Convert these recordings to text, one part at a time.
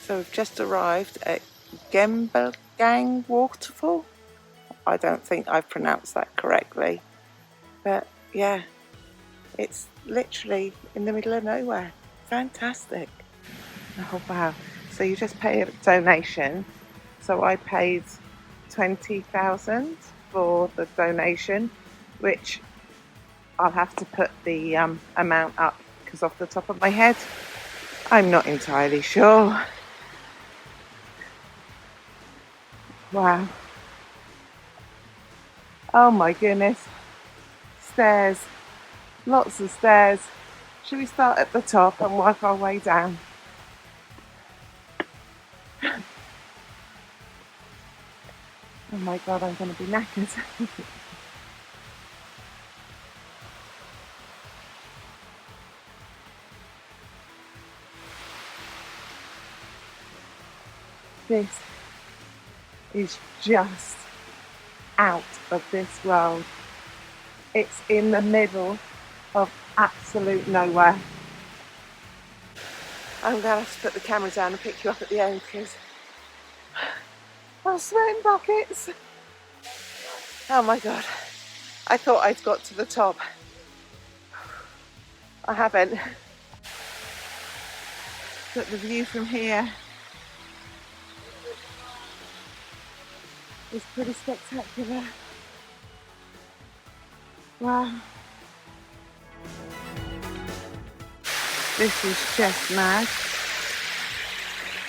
So we've just arrived at Gembleng Waterfall. I don't think I've pronounced that correctly, but yeah, it's literally in the middle of nowhere. Fantastic. Oh wow. So you just pay a donation. So I paid 20,000 for the donation, which I'll have to put the amount up because off the top of my head I'm not entirely sure. Wow. Oh my goodness. Stairs. Lots of stairs. Should we start at the top and work our way down? Oh my god, I'm going to be knackered. This is just out of this world. It's in the middle of absolute nowhere. I'm going to have to put the camera down and pick you up at the end because I'm sweating buckets. Oh my god, I thought I'd got to the top. I haven't. But the view from here is pretty spectacular. Wow. This is just mad.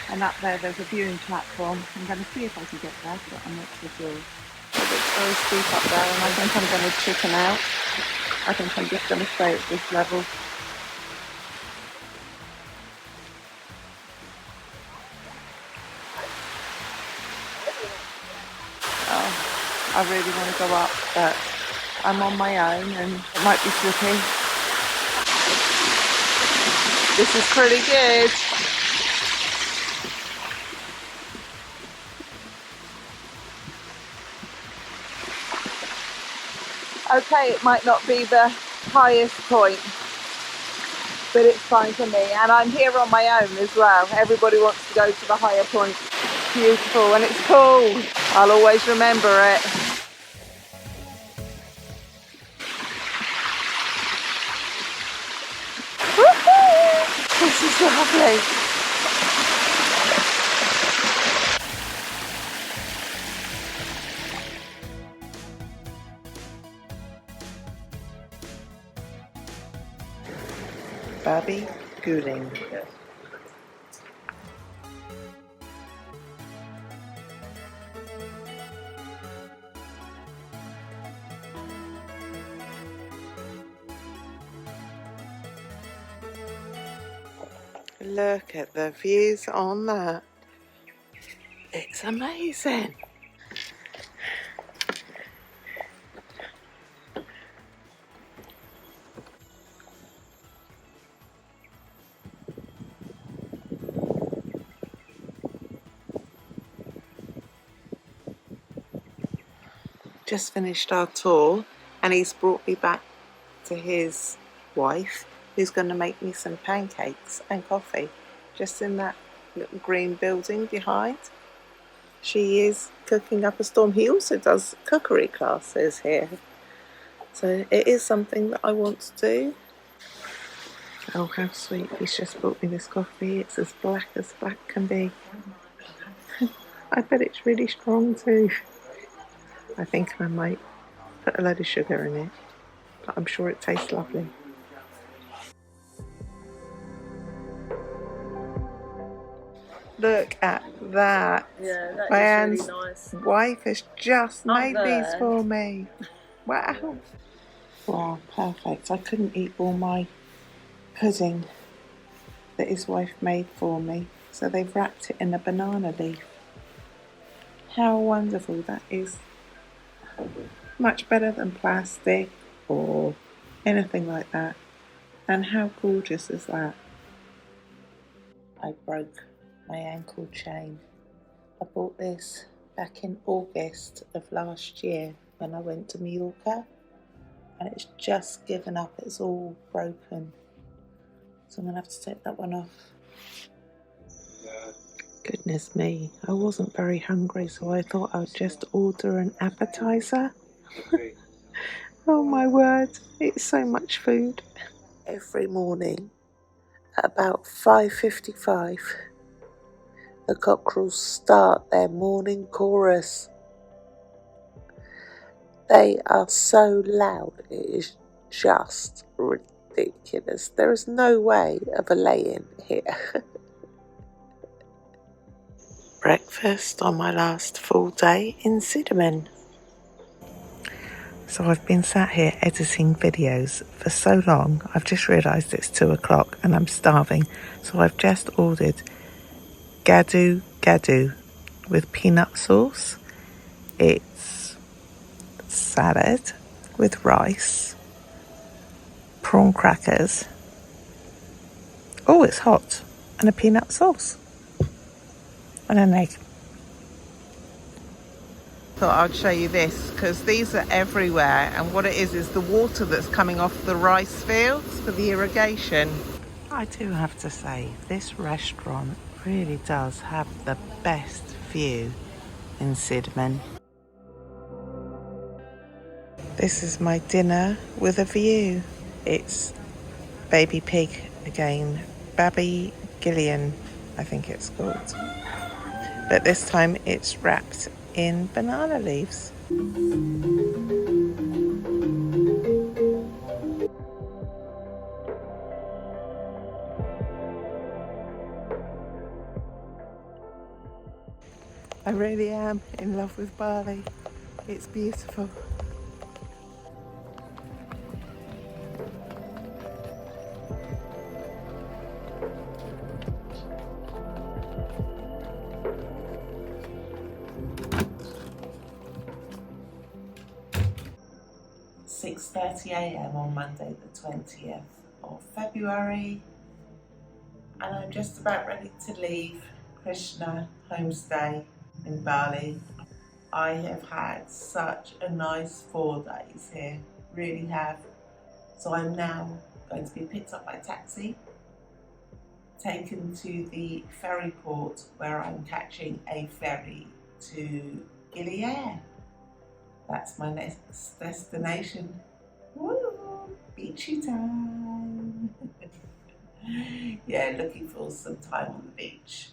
And up there's a viewing platform. I'm going to see if I can get there, but I'm not so sure. It's very steep up there and I think I'm going to chicken out. I think I'm just going to stay at this level. Oh, I really want to go up, but I'm on my own and it might be slippy. This is pretty good. Okay, it might not be the highest point, but it's fine for me. And I'm here on my own as well. Everybody wants to go to the higher point. Beautiful and it's cool. I'll always remember it. Woohoo! This is lovely. Babi Guling. Look at the views on that. It's amazing. Just finished our tour and he's brought me back to his wife who's going to make me some pancakes and coffee just in that little green building behind. She is cooking up a storm. He also does cookery classes here, so it is something that I want to do. Oh, how sweet. He's just brought me this coffee. It's as black can be. I bet it's really strong too. I think I might put a load of sugar in it, but I'm sure it tastes lovely. Look at that. Yeah, that Diane's is really nice. wife has just made these there. for me. Wow. Wow, perfect. I couldn't eat all my pudding that his wife made for me, so they've wrapped it in a banana leaf. How wonderful that is. Much better than plastic or anything like that. And how gorgeous is that? I broke my ankle chain. I bought this back in August of last year when I went to Mallorca, and it's just given up. It's all broken, so I'm gonna have to take that one off. Goodness me, I wasn't very hungry, so I thought I'd just order an appetizer. Oh my word, it's so much food. Every morning at about 5:55, the cockerels start their morning chorus. They are so loud, it is just ridiculous. There is no way of a lay-in here. Breakfast on my last full day in Sideman. So I've been sat here editing videos for so long, I've just realised it's 2 o'clock and I'm starving. So I've just ordered gadu gadu with peanut sauce. It's salad with rice, prawn crackers. Oh, it's hot. And a peanut sauce. And an egg. Thought I'd show you this because these are everywhere, and what it is the water that's coming off the rice fields for the irrigation. I do have to say, this restaurant really does have the best view in Sideman. This is my dinner with a view. It's baby pig again, Baby Gillian, I think it's called. But this time it's wrapped in banana leaves. I really am in love with Bali. It's beautiful. "6:30 a.m. on Monday the 20th of February, and I'm just about ready to leave Khrisna homestay in Bali. I have had such a nice 4 days here, really have. So I'm now going to be picked up by taxi, taken to the ferry port where I'm catching a ferry to Gili. That's my next destination. Woo! Beachy time! Yeah, looking for some time on the beach.